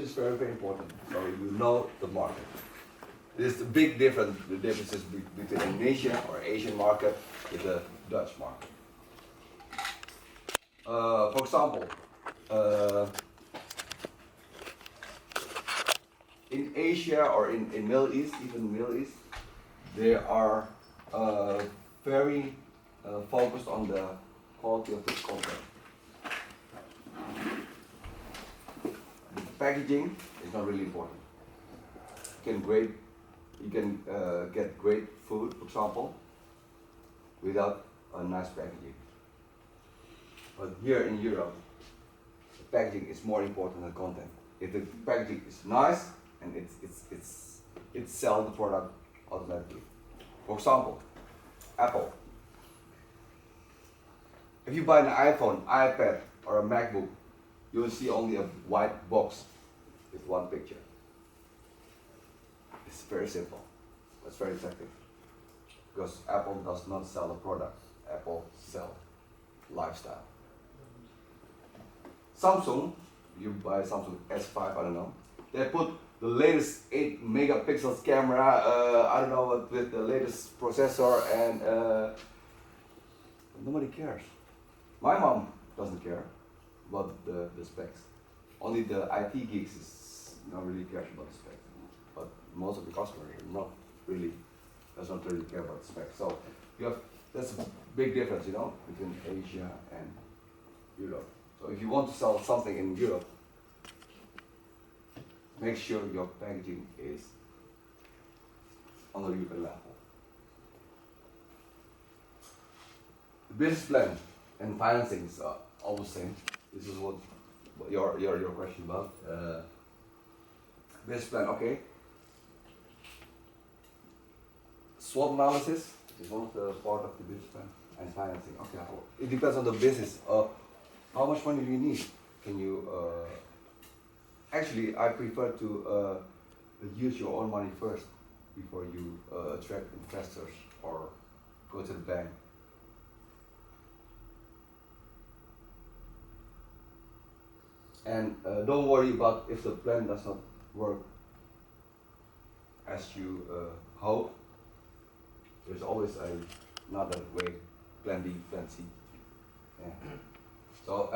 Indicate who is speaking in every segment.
Speaker 1: is very, very important. So you know the market. There's the big difference, the differences between Indonesia or Asian market with the Dutch market. For example, in Asia or in Middle East, even Middle East, they are very focused on the quality of the content. The packaging is not really important. You can get great food, for example, without a nice packaging. But here in Europe, the packaging is more important than content. If the packaging is nice and it sells the product automatically. For example, Apple. If you buy an iPhone, iPad, or a MacBook, you will see only a white box with one picture. It's very simple. It's very effective. Because Apple does not sell a product. Apple sells lifestyle. Samsung, you buy Samsung S5, I don't know. They put the latest 8 megapixels camera, I don't know what, with the latest processor, and nobody cares. My mom doesn't care about the specs. Only the IT geeks is not really cares about the specs. But most of the customers does not really care about the specs. So that's a big difference, between Asia and Europe. So if you want to sell something in Europe, make sure your packaging is on the European level. The business plan and financing is all the same. This is what your question about. Business plan, okay. SWOT analysis is one of the part of the business plan, and financing. Okay, it depends on the business. How much money do you need? Can you? Actually, I prefer to use your own money first before you attract investors or go to the bank. And don't worry about if the plan does not work as you hope. There's always another way, plan B, plan C. Yeah. So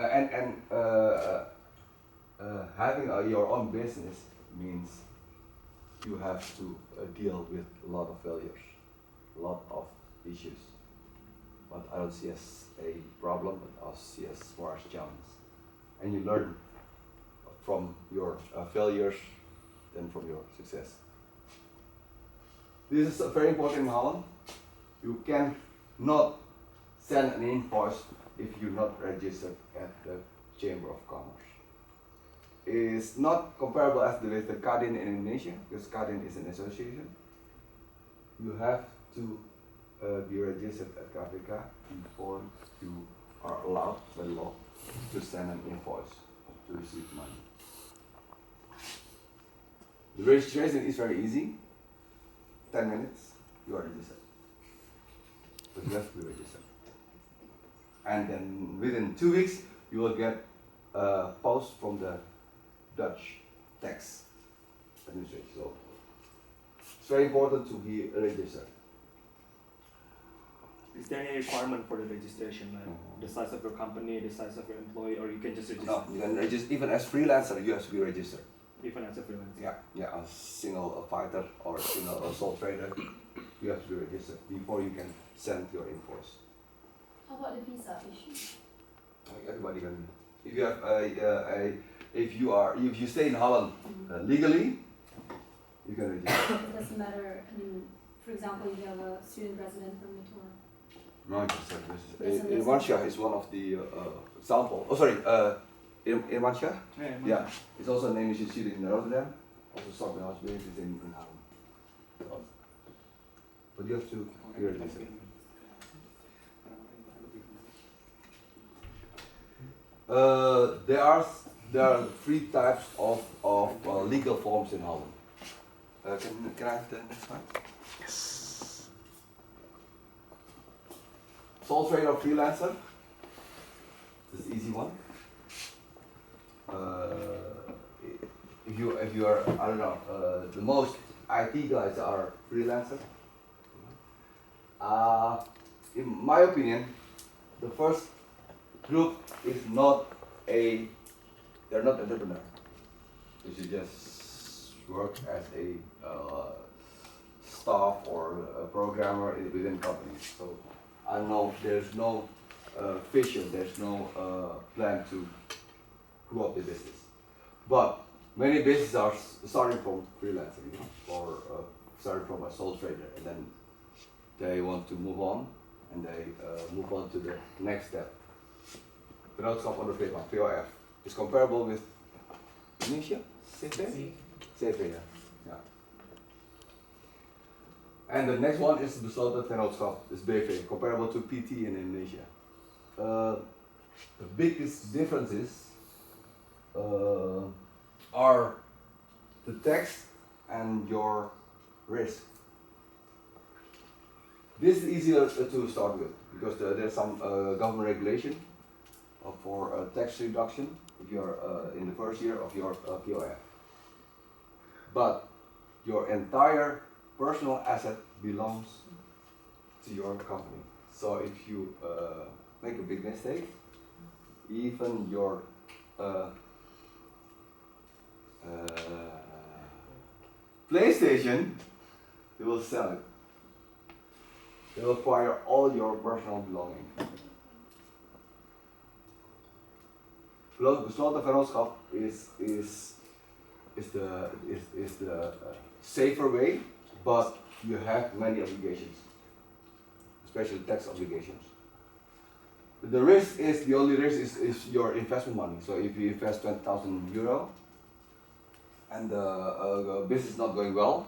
Speaker 1: having your own business means you have to deal with a lot of failures, a lot of issues. But I don't see as a problem, but I see as more as challenge. And you learn from your failures than from your success. This is very important in Holland. You can not send an invoice if you're not registered at the Chamber of Commerce. It's not comparable with the Kadin in Indonesia, because Kadin is an association. You have to be registered at KVK before you are allowed by law to send an invoice to receive money. The registration is very easy. 10 minutes, you are registered. But you have to be registered. And then within 2 weeks, you will get a post from the Dutch tax administration. So it's very important to be registered.
Speaker 2: Is there any requirement for the registration, like the size of your company, the size of your employee, or you can just register?
Speaker 1: No, you can register. Even as freelancer, you have to be registered.
Speaker 2: Even as a freelancer?
Speaker 1: Yeah, a single fighter or a sole trader, you have to be registered before you can send your invoice.
Speaker 3: How about the visa issue?
Speaker 1: Everybody can. If you have if you stay in Holland legally, you can register.
Speaker 3: It doesn't matter. I mean, for example, if you have a student resident permit or.
Speaker 1: No, Irmansha is one of the example. Oh, sorry, Irmansha? Yeah, it's also an English student in Rotterdam. Also something else based in Holland. But you have to be registered. There are 3 types of legal forms in Holland. Can I have the next slide? Yes. Sole trader or freelancer. This is the easy one. If if you are, I don't know, the most IT guys are freelancers. In my opinion, the first group is not they're not entrepreneur. They should just work as a staff or a programmer within companies. So I know there's no vision, there's no plan to grow up the business. But many businesses are starting from freelancing, you know, or starting from a sole trader, and then they want to move on, and they move on to the next step. Vennootschap onder PPI, POF. Is comparable with Indonesia? CV? CV, yeah. Yeah. And the next one is besloten vennootschap, is BV, comparable to PT in Indonesia. The biggest differences are the tax and your risk. This is easier to start with because there's some government regulation for tax reduction if you are in the first year of your POF. But your entire personal asset belongs to your company. So if you make a big mistake, even your PlayStation, they will sell it. They will acquire all your personal belongings. Besloten vennootschap is the safer way, but you have many obligations, especially tax obligations. The only risk is your investment money. So if you invest 20,000 euro and the business is not going well,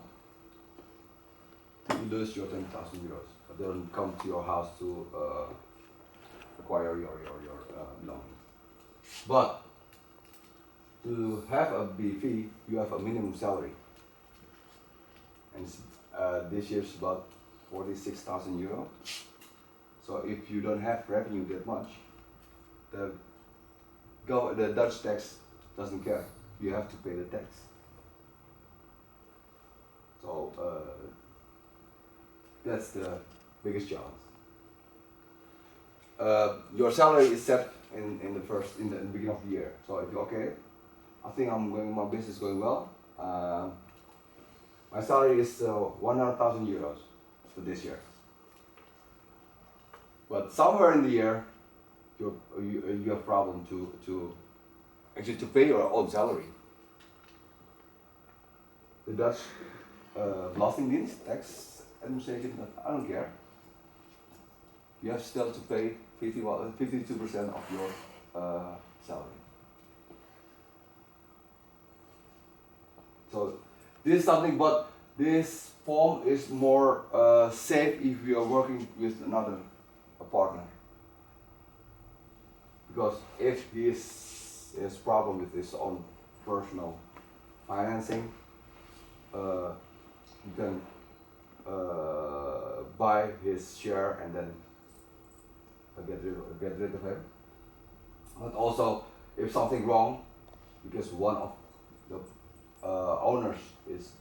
Speaker 1: you lose your 20,000 euros. But they don't come to your house to acquire your belongings. But to have a BV, you have a minimum salary. And this year is about 46,000 euro. So if you don't have revenue that much, the Dutch tax doesn't care. You have to pay the tax. So that's the biggest challenge. Your salary is set in the beginning of the year. So if you're okay, I think my business is going well. My salary is 100,000 euros for this year. But somewhere in the year, you have problem to actually to pay your own salary. The Dutch Belastingdienst, tax administration, I don't care. You have still to pay 52% of your salary. So this is something, but this form is more safe if you are working with another partner. Because if this is problem with his own personal financing, you can buy his share and then get rid of him. But also, if something wrong, because one of the owners is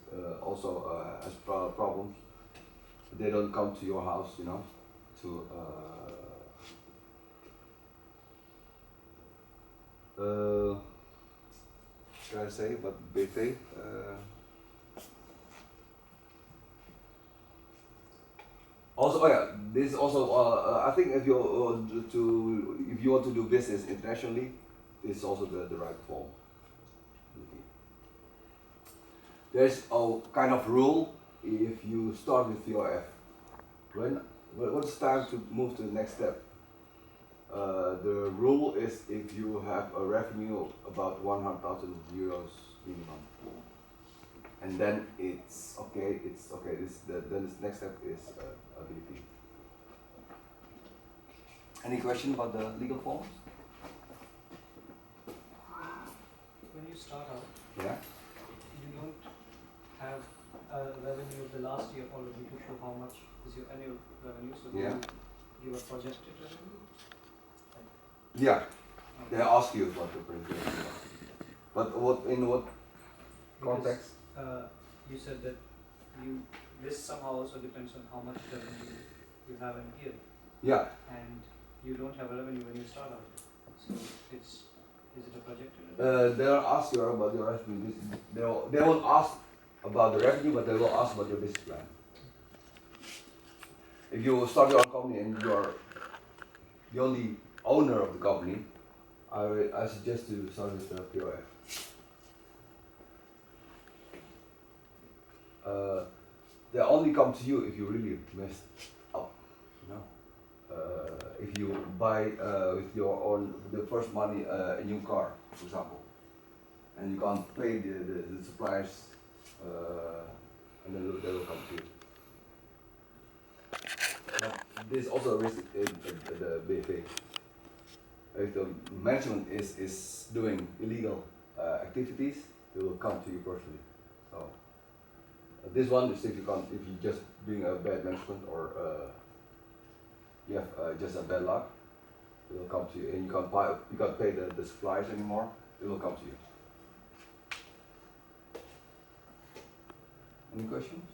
Speaker 1: also has problems, they don't come to your house, you know, to should I say, but BV. Also, oh yeah, this is also. I think if you want to do business internationally, this is also the right form. There's a kind of rule if you start with POF. When it's time to move to the next step, the rule is if you have a revenue of about 100,000 euros minimum, and then it's okay. Then the next step is a BV. Any question about the legal forms?
Speaker 4: When you start out,
Speaker 1: Yeah.
Speaker 4: you don't have a revenue of the last year already to show how much is your annual revenue. So
Speaker 1: Yeah.
Speaker 4: you give a projected revenue.
Speaker 1: Yeah. They ask you what the presentation is. But context.
Speaker 4: You said that this somehow also depends on how much revenue you have in a year,
Speaker 1: Yeah.
Speaker 4: and you don't have revenue when you start out. So is it a projected?
Speaker 1: They'll ask you about your revenue. They won't ask about the revenue, but they will ask about your business plan. If you start your own company and you are the only owner of the company, I suggest you start with the POF. They only come to you if you really messed up, you know. If you buy with your own the first money a new car, for example, and you can't pay the suppliers, and then they will come to you. But there's also a risk in the BFA. If the management is doing illegal activities, they will come to you personally. So this one is if you just doing a bad management or you have just a bad luck, they will come to you, and you can't pay the suppliers anymore. They will come to you. Any questions?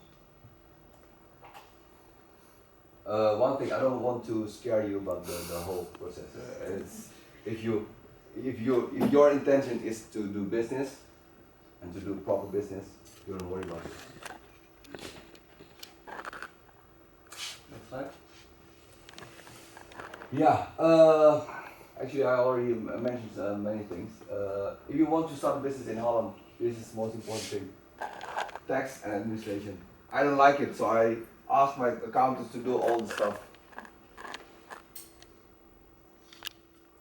Speaker 1: One thing, I don't want to scare you about the whole process. It's if your intention is to do business and to do proper business, you don't worry about it. Next slide. Yeah. Actually, I already mentioned many things. If you want to start a business in Holland, this is the most important thing: tax and administration. I don't like it, so I ask my accountants to do all the stuff.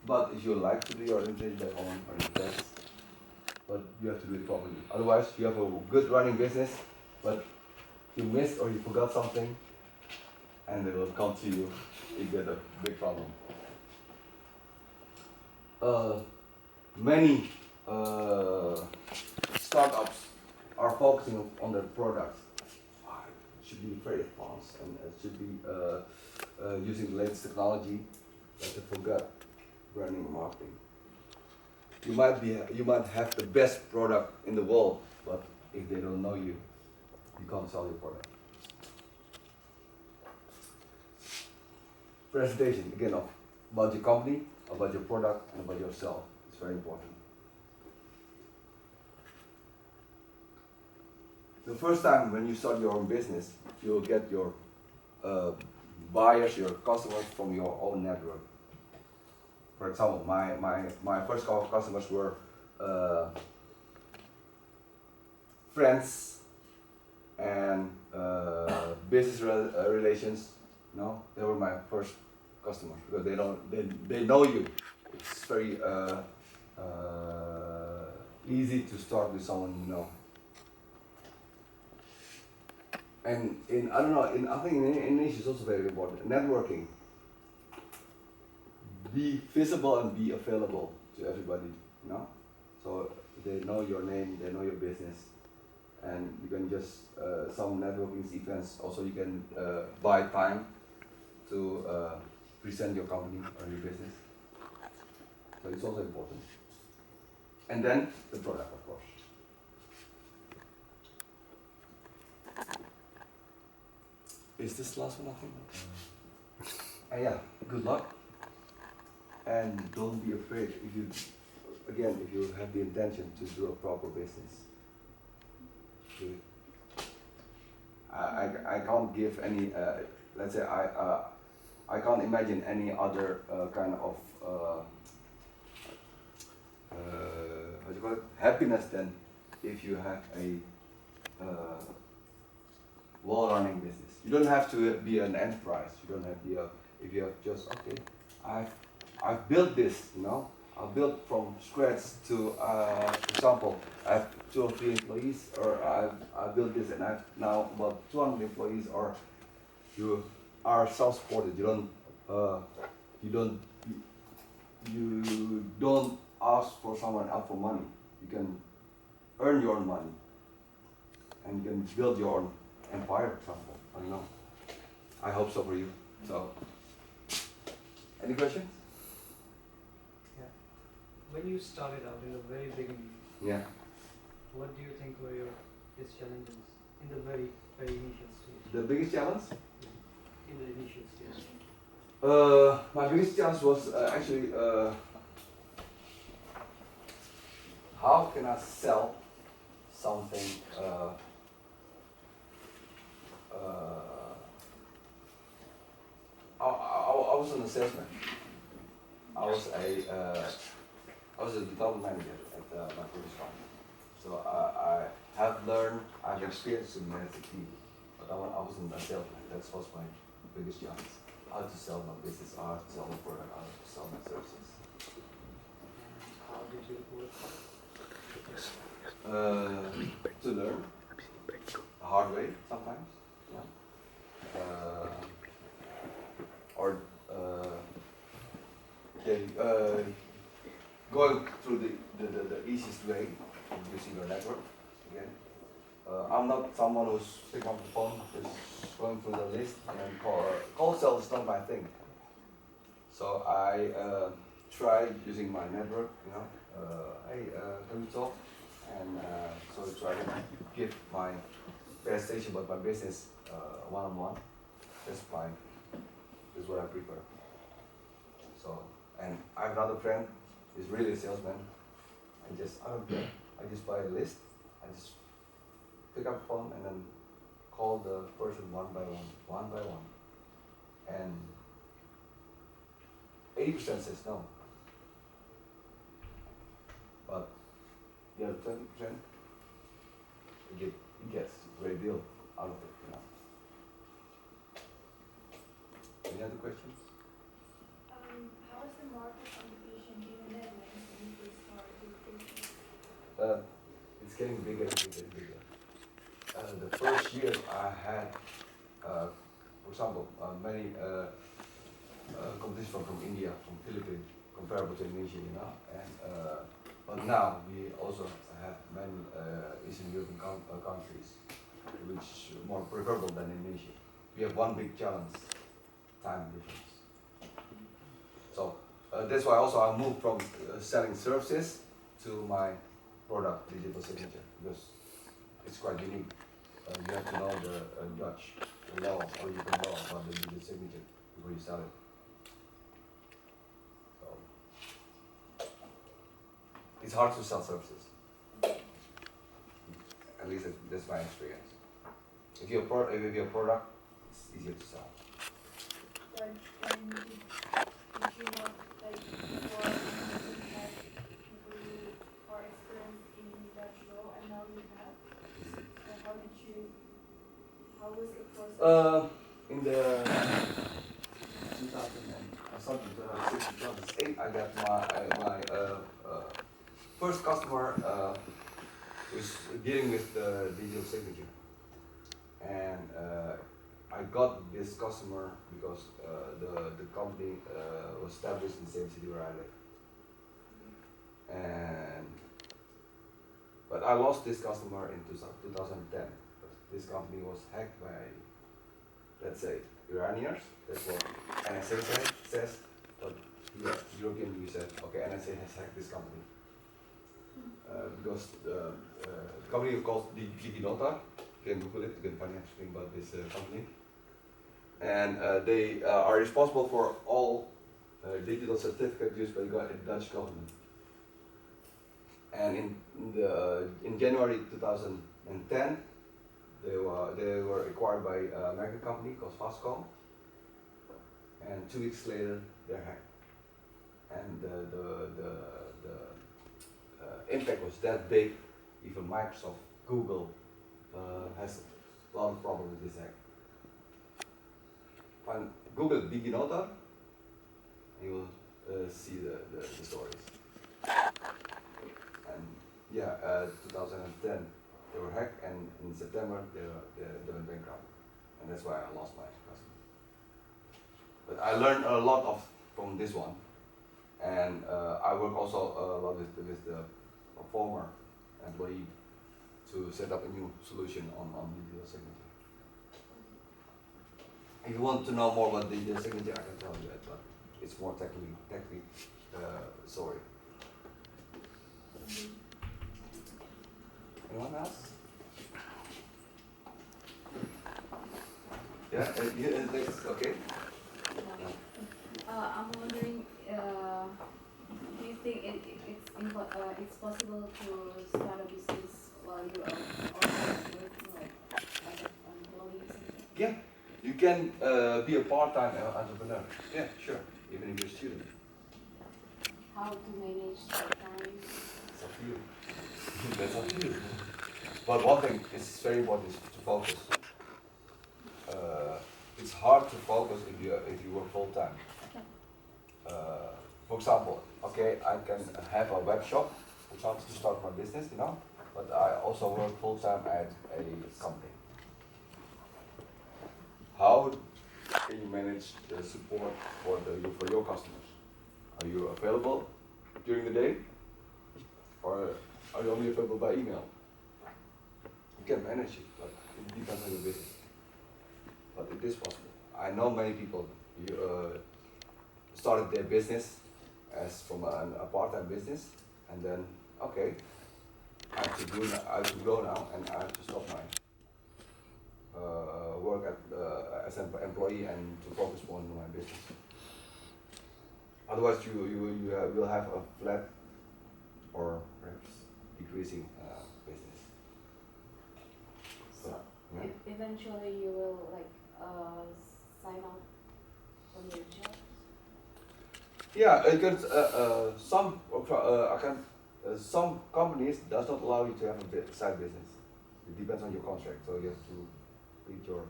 Speaker 1: But if you like to do your administration at home or your tax, but you have to do it properly. Otherwise, you have a good running business, but you missed or you forgot something, and they will come to you. You get a big problem. Many startups are focusing on their products. It should be very advanced and it should be using the latest technology, but they forgot branding and marketing. You might have the best product in the world, but if they don't know you, you can't sell your product. Presentation again about your company, about your product, and about yourself. It's very important. The first time when you start your own business, you will get your buyers, your customers from your own network. For example, my first customers were friends and business relations. No, they were my first customers because they know you. It's very easy to start with someone you know. And I think in English is also very important. Networking. Be visible and be available to everybody, you know? So they know your name, they know your business, and you can just, some networking events, also you can buy time to present your company or your business. So it's also important. And then the product, of course. Is this last one, I think? Yeah, good luck. And don't be afraid if you have the intention to do a proper business. Do it. I can't give any, let's say I can't imagine any other kind of, how do you call it, happiness than if you have a well-running business. You don't have to be an enterprise. You don't have to be if you have just, okay, I've built this, you know. I've built from scratch to, for example, I have 2 or 3 employees, or I've built this and I have now about 200 employees, or you are self-supported. You don't ask for someone else for money. You can earn your own money, and you can build your own empire, for example. I don't know. I hope so for you. So, any questions?
Speaker 4: Yeah. When you started out in the very beginning,
Speaker 1: Yeah.
Speaker 4: what do you think were your biggest challenges in the very, very initial stage?
Speaker 1: The biggest challenge?
Speaker 4: In the initial stage.
Speaker 1: My biggest challenge was actually how can I sell something I wasn't a salesman. I was a development manager at my previous company. So I have learned, I've experienced to manage a team, but I wasn't a salesman. That was my biggest challenge. How to sell my business, how to sell my product, how to sell my services.
Speaker 4: How did you work?
Speaker 1: To learn the hard way sometimes. Yeah. Or going through the easiest way using your network again. I'm not someone who's picking up the phone, just going through the list and call sales is not my thing. So I try using my network, you know. Hey, can we talk? And so I try to give my presentation about my business one-on-one. That's what I prefer. So, and I have another friend, he's really a salesman. I don't care. I just buy a list. I just pick up the phone and then call the person one by one. And 80% says no. But the other 20%, he gets a great deal out of it, you know. Any other questions?
Speaker 3: How is the market competition in the Netherlands when you first started your business?
Speaker 1: It's getting bigger and bigger. The first year I had, for example, many competition from India, from Philippines, comparable to Indonesia, you know. And but now we also have many Eastern European countries, which are more preferable than Indonesia. We have one big challenge: time difference. So that's why also I moved from selling services to my product digital signature, because it's quite unique. You have to know the Dutch law, or you can know about the digital signature before you sell it. So it's hard to sell services. At least that's my experience. If you're a product, it's easier to sell.
Speaker 3: But then did you not, like, before you had people who are experienced in Dutch law and now you have? So how was the process?
Speaker 1: In the 2006, 2008, I got my first customer was dealing with the digital signature, and I got this customer because the company was established in the same city where I live, but I lost this customer in 2010. This company was hacked by, let's say, Iranians. That's what NSA says. But the European Union said, okay, NSA has hacked this company. Because the company is called Diginota. You can Google it, you can find everything about this company. And they are responsible for all digital certificates used by the Dutch government. And in January 2010, they were acquired by an American company called Fastcom, and 2 weeks later they're hacked. And the impact was that big. Even Microsoft, Google has a lot of problems with this hack. Find Google Diginota, you will see the stories. And yeah, 2010. They were hacked, and in September they went bankrupt, and that's why I lost my customer. But I learned a lot from this one, and I work also a lot with the former employee to set up a new solution on digital signature. If you want to know more about digital signature, I can tell you that, but it's more technically sorry. Anyone else? Yeah, next, okay.
Speaker 5: I'm wondering, do you think it's possible to start a business while you are also working like as an employee or something?
Speaker 1: Yeah, you can be a part-time entrepreneur. Yeah, sure, even if you're a student.
Speaker 5: How to manage the time?
Speaker 1: It's up to you. That's up to you. But one thing is very important is to focus. It's hard to focus if you work full time. For example, okay, I can have a web shop, for example, to start my business, you know, but I also work full time at a company. How can you manage the support for your customers? Are you available during the day, or are you only available by email? You can manage it, but it depends on your business. But it is possible. I know many people started their business as from a part-time business, and then okay, I have to grow now, and I have to stop my work as an employee and to focus more on my business. Otherwise, you will have a flat or perhaps decreasing business.
Speaker 5: So
Speaker 1: Yeah.
Speaker 5: eventually you will like sign out from your job.
Speaker 1: Yeah, because some companies does not allow you to have a side business. It depends on your contract, so you have to read your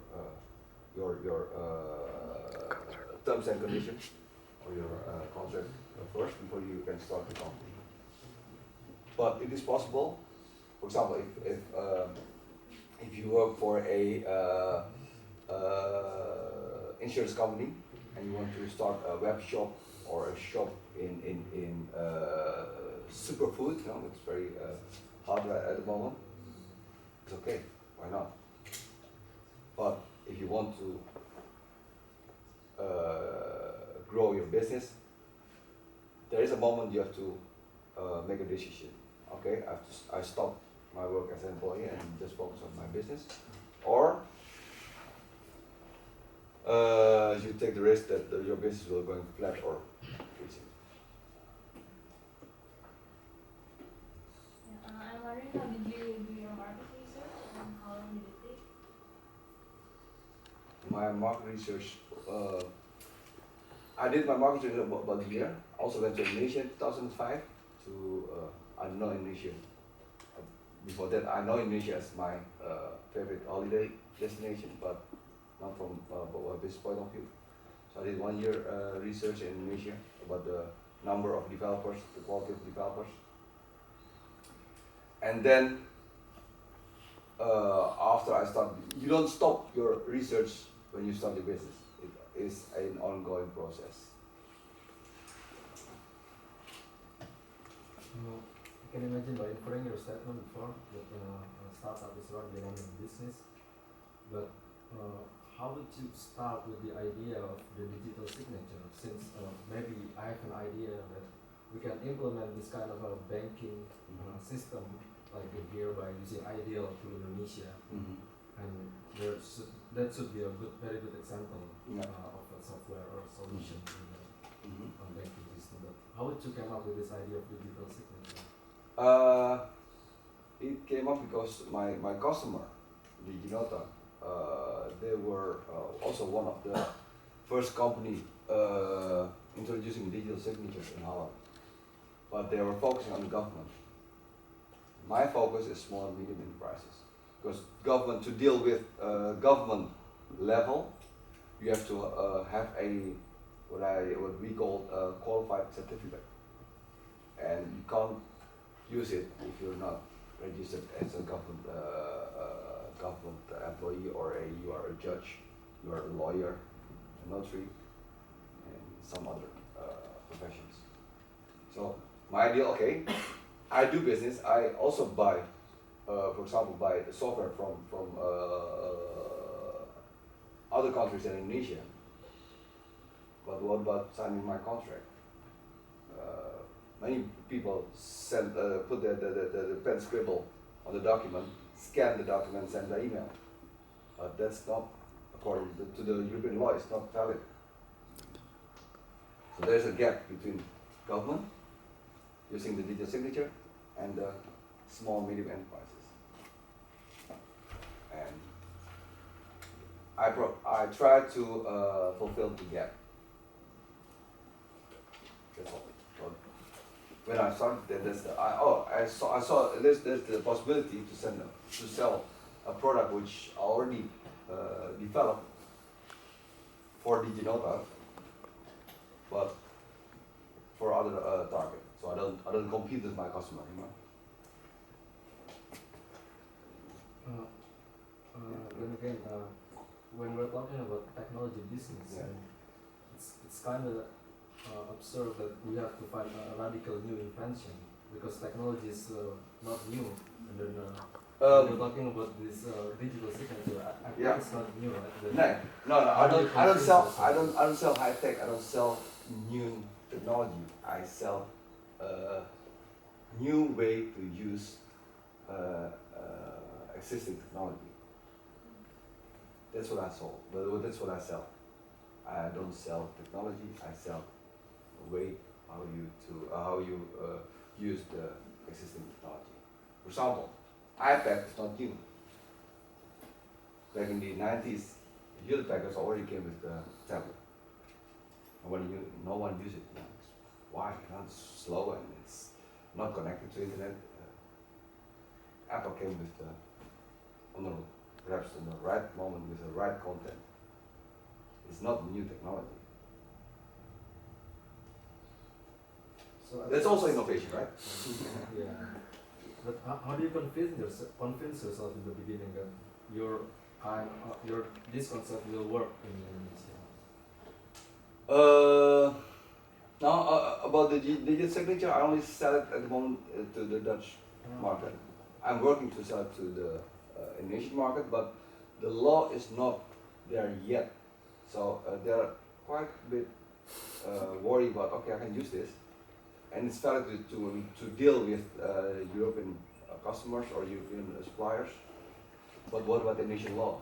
Speaker 1: terms and conditions or your contract first before you can start the company. But it is possible. For example, if you work for a insurance company and you want to start a web shop or a shop in superfood, you know, it's very hard at the moment. It's okay, why not? But if you want to grow your business, there is a moment you have to make a decision. Okay, I stop my work as an employee and just focus on my business, or you take the risk that your business will go flat or increasing.
Speaker 3: I'm wondering, how did you do your market research and how long did it take?
Speaker 1: My market research, I did my market research about a year. Also went to Indonesia in 2005 to, I know Indonesia. Before that, I know Indonesia as my favorite holiday destination, but not from a business point of view. So I did 1 year research in Indonesia about the number of developers, the quality of developers. And then after I started, you don't stop your research when you start your business. It is an ongoing process.
Speaker 6: I can imagine by inferring your statement before that a startup is run by running business, but how did you start with the idea of the digital signature? Since maybe I have an idea that we can implement this kind of a banking system like here by using Ideal to Indonesia, and that should be a very good example of a software or solution in the banking system. But how did you come up with this idea of digital signature?
Speaker 1: It came up because my customer, the Ginota, they were also one of the first company introducing digital signatures in Holland, but they were focusing on the government. My focus is small and medium enterprises, because government, to deal with government level, you have to have a what we call a qualified certificate, and you can't use it if you're not registered as a government employee, or you are a judge, you are a lawyer, a notary, and some other professions. So my idea, okay, I do business. I also buy, for example, buy software from other countries than Indonesia. But what about signing my contract? Many people put the pen scribble on the document, scan the document, send the email. But that's not, according to the European law, it's not valid. So there's a gap between government using the digital signature and the small medium enterprises. And I try to fulfill the gap. That's all. But when I started, there's the, I saw there's the possibility to sell a product which I already developed for DigiNota, but for other target. So I don't compete with my customer anymore.
Speaker 6: Then again, when we're talking about technology business,
Speaker 1: Yeah.
Speaker 6: it's kind of absurd that we have to find a radical new invention because technology is not new. And then we're talking about this digital signature. I think
Speaker 1: Yeah.
Speaker 6: it's not new, right?
Speaker 1: No,
Speaker 6: How do you
Speaker 1: I don't
Speaker 6: confuse
Speaker 1: sell.
Speaker 6: yourself?
Speaker 1: I don't sell high tech. I don't sell new technology. I sell a new way to use existing technology. That's what I sold. But that's what I sell. I don't sell technology. I sell a way how you use the existing technology. For example, iPad is not new. Back in the 90s, the Hewlett Packards already came with the tablet. No one uses it now. Why? It's slow and it's not connected to internet. Apple came with perhaps in the right moment with the right content. It's not new technology.
Speaker 6: So
Speaker 1: That's also innovation, right?
Speaker 6: Yeah. But how do you convince yourself in the beginning that this concept will work in Indonesia?
Speaker 1: Now about the digital signature, I only sell it at the moment to the Dutch market. I'm working to sell it to the Indonesian market, but the law is not there yet. So they're quite a bit worried about, okay, I can use this, and it's valid to deal with European customers or European suppliers. But what about the Indonesian law?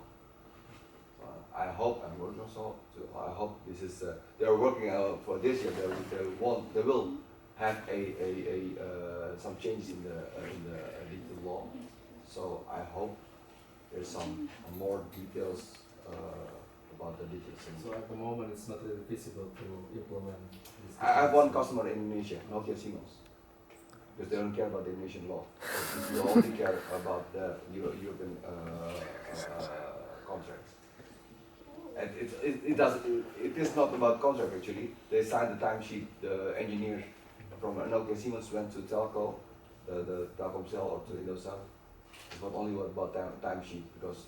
Speaker 1: I hope I'm working also. I hope this is. They are working for this year. They will have some changes in the digital law. So I hope there's some more details about the digital
Speaker 6: So
Speaker 1: signature.
Speaker 6: at the moment, it's not really feasible to implement this.
Speaker 1: I have one customer in Indonesia, Nokia Siemens, because they don't care about the Indonesian law. You only care about the European contracts. And it is not about contract actually. They signed the timesheet. The engineers from Nokia Siemens went to Telco, the Telkomsel or to Indosat. It's not only about timesheet because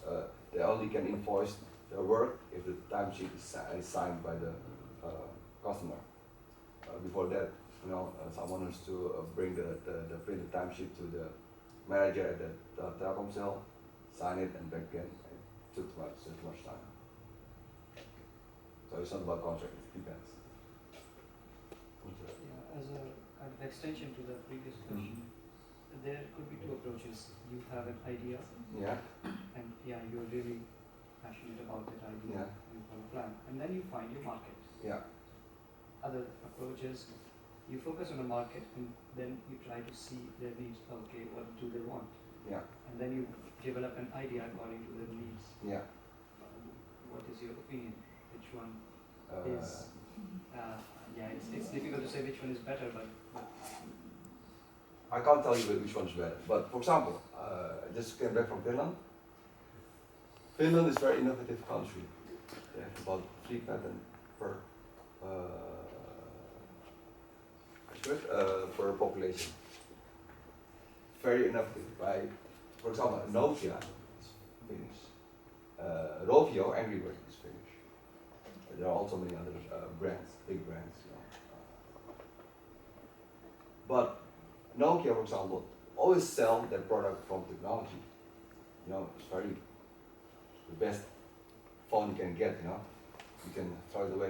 Speaker 1: they only can invoice their work if the timesheet is signed by the customer. Before that, someone has to bring the printed timesheet to the manager at the Telkomsel, sign it, and back again. It took too much time. So it's not about contract, it depends.
Speaker 4: Yeah, as a kind of extension to the previous question, there could be two approaches. You have an idea,
Speaker 1: Yeah,
Speaker 4: and you're really passionate about that idea.
Speaker 1: Yeah.
Speaker 4: You have a plan, and then you find your market.
Speaker 1: yeah,
Speaker 4: Other approaches, you focus on a market, and then you try to see their needs. Okay, what do they want?
Speaker 1: yeah,
Speaker 4: And then you develop an idea according to their needs.
Speaker 1: yeah.
Speaker 4: What is your opinion? Which one
Speaker 1: Uh,
Speaker 4: is? It's difficult to say which one is better, but
Speaker 1: I can't tell you which one is better. But for example, I just came back from Finland. Finland is a very innovative country. They have about 3 patents per population. Very innovative. For example, Nokia is Finnish. Rovio, Angry Bird is Finnish. There are also many other brands, big brands. But Nokia, for example, always sell their product from technology. It's the best phone you can get. You can throw it away.